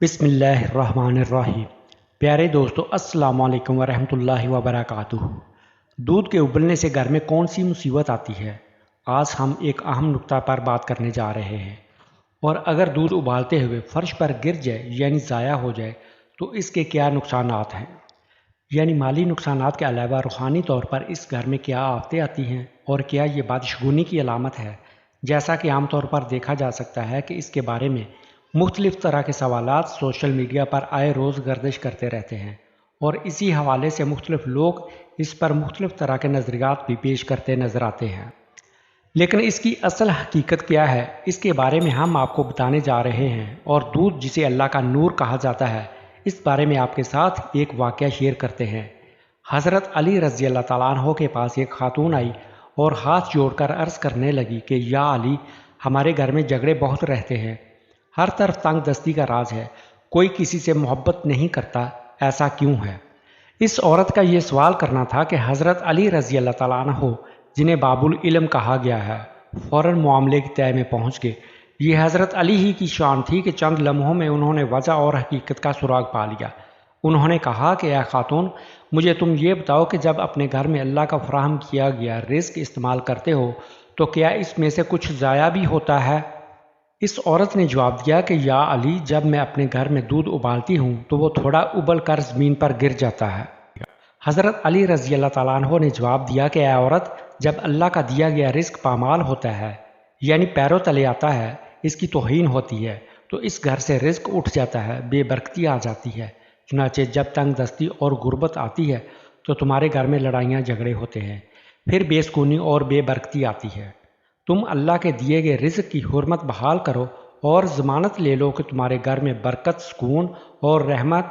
بسم اللہ الرحمن الرحیم۔ پیارے دوستو، السلام علیکم ورحمۃ اللہ وبرکاتہ۔ دودھ کے ابلنے سے گھر میں کون سی مصیبت آتی ہے؟ آج ہم ایک اہم نقطہ پر بات کرنے جا رہے ہیں۔ اور اگر دودھ ابالتے ہوئے فرش پر گر جائے یعنی ضائع ہو جائے تو اس کے کیا نقصانات ہیں؟ یعنی مالی نقصانات کے علاوہ روحانی طور پر اس گھر میں کیا آفتیں آتی ہیں اور کیا یہ بادشگونی کی علامت ہے؟ جیسا کہ عام طور پر دیکھا جا سکتا ہے کہ اس کے بارے میں مختلف طرح کے سوالات سوشل میڈیا پر آئے روز گردش کرتے رہتے ہیں، اور اسی حوالے سے مختلف لوگ اس پر مختلف طرح کے نظریات بھی پیش کرتے نظر آتے ہیں۔ لیکن اس کی اصل حقیقت کیا ہے، اس کے بارے میں ہم آپ کو بتانے جا رہے ہیں۔ اور دودھ جسے اللہ کا نور کہا جاتا ہے، اس بارے میں آپ کے ساتھ ایک واقعہ شیئر کرتے ہیں۔ حضرت علی رضی اللہ تعالیٰ عنہ کے پاس ایک خاتون آئی اور ہاتھ جوڑ کر عرض کرنے لگی کہ یا علی، ہمارے گھر میں جھگڑے بہت رہتے ہیں، ہر طرف تنگ دستی کا راز ہے، کوئی کسی سے محبت نہیں کرتا، ایسا کیوں ہے؟ اس عورت کا یہ سوال کرنا تھا کہ حضرت علی رضی اللہ تعالیٰ عنہ، جنہیں باب العلم کہا گیا ہے، فوراً معاملے کی تہہ میں پہنچ گئے۔ یہ حضرت علی ہی کی شان تھی کہ چند لمحوں میں انہوں نے وجہ اور حقیقت کا سراغ پا لیا۔ انہوں نے کہا کہ اے خاتون، مجھے تم یہ بتاؤ کہ جب اپنے گھر میں اللہ کا فراہم کیا گیا رزق استعمال کرتے ہو تو کیا اس میں سے کچھ ضائع بھی ہوتا ہے؟ اس عورت نے جواب دیا کہ یا علی، جب میں اپنے گھر میں دودھ ابالتی ہوں تو وہ تھوڑا ابل کر زمین پر گر جاتا ہے۔ حضرت علی رضی اللہ تعالیٰ عنہ نے جواب دیا کہ اے عورت، جب اللہ کا دیا گیا رزق پامال ہوتا ہے یعنی پیروں تلے آتا ہے، اس کی توہین ہوتی ہے تو اس گھر سے رزق اٹھ جاتا ہے، بے برکتی آ جاتی ہے۔ چنانچہ جب تنگ دستی اور غربت آتی ہے تو تمہارے گھر میں لڑائیاں جھگڑے ہوتے ہیں، پھر بے سکونی اور بے برکتی آتی ہے۔ تم اللہ کے دیے گئے رزق کی حرمت بحال کرو اور ضمانت لے لو کہ تمہارے گھر میں برکت، سکون اور رحمت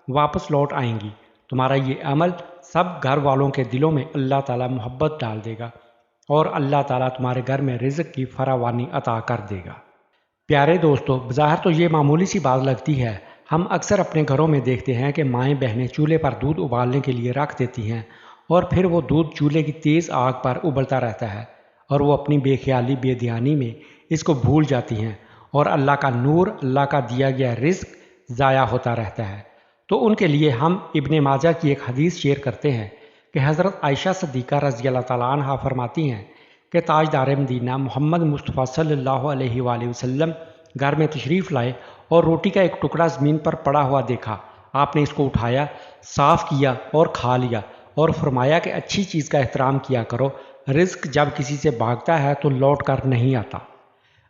واپس لوٹ آئیں گی۔ تمہارا یہ عمل سب گھر والوں کے دلوں میں اللہ تعالیٰ محبت ڈال دے گا اور اللہ تعالیٰ تمہارے گھر میں رزق کی فراوانی عطا کر دے گا۔ پیارے دوستو، بظاہر تو یہ معمولی سی بات لگتی ہے۔ ہم اکثر اپنے گھروں میں دیکھتے ہیں کہ مائیں بہنیں چولہے پر دودھ ابالنے کے لیے رکھ دیتی ہیں اور پھر وہ دودھ چولہے کی تیز آگ پر ابلتا رہتا ہے، اور وہ اپنی بے خیالی، بے دھیانی میں اس کو بھول جاتی ہیں اور اللہ کا نور، اللہ کا دیا گیا رزق ضائع ہوتا رہتا ہے۔ تو ان کے لیے ہم ابن ماجہ کی ایک حدیث شیئر کرتے ہیں کہ حضرت عائشہ صدیقہ رضی اللہ تعالیٰ عنہا فرماتی ہیں کہ تاجدار مدینہ محمد مصطفیٰ صلی اللہ علیہ وآلہ وسلم گھر میں تشریف لائے اور روٹی کا ایک ٹکڑا زمین پر پڑا ہوا دیکھا۔ آپ نے اس کو اٹھایا، صاف کیا اور کھا لیا اور فرمایا کہ اچھی چیز کا احترام کیا کرو، رزق جب کسی سے بھاگتا ہے تو لوٹ کر نہیں آتا۔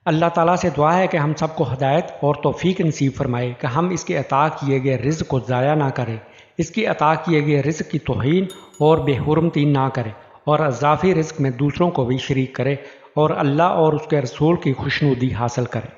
اللہ تعالیٰ سے دعا ہے کہ ہم سب کو ہدایت اور توفیق نصیب فرمائے کہ ہم اس کے عطا کیے گئے رزق کو ضائع نہ کریں، اس کی عطا کیے گئے رزق کی توہین اور بے حرمتی نہ کریں، اور اضافی رزق میں دوسروں کو بھی شریک کرے اور اللہ اور اس کے رسول کی خوشنودی حاصل کرے۔